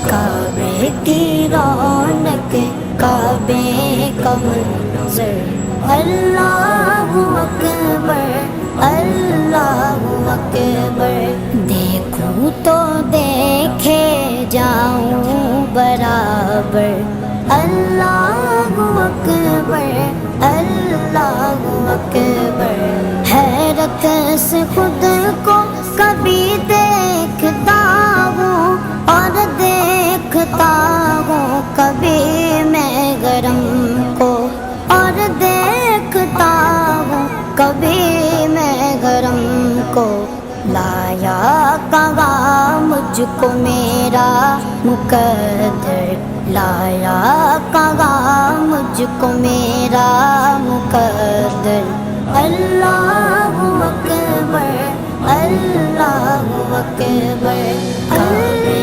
काबे की रौनक, काबे का मंज़र, अल्लाहु अकबर, अल्लाहु अकबर। देखूं तो देखे जाऊं बराबर, अल्लाहु अकबर, अल्लाहु अकबर। हैरत से खुद को कभी देखता हूँ और देखता हूँ कभी मैं गरम को, और देखता हूँ कभी मैं गरम को। लाया कहाँ मुझको मेरा मुकद्दर, लाया कहाँ मुझको मेरा मुकद्दर। अल्लाहु अकबर, अल्लाहु अकबर।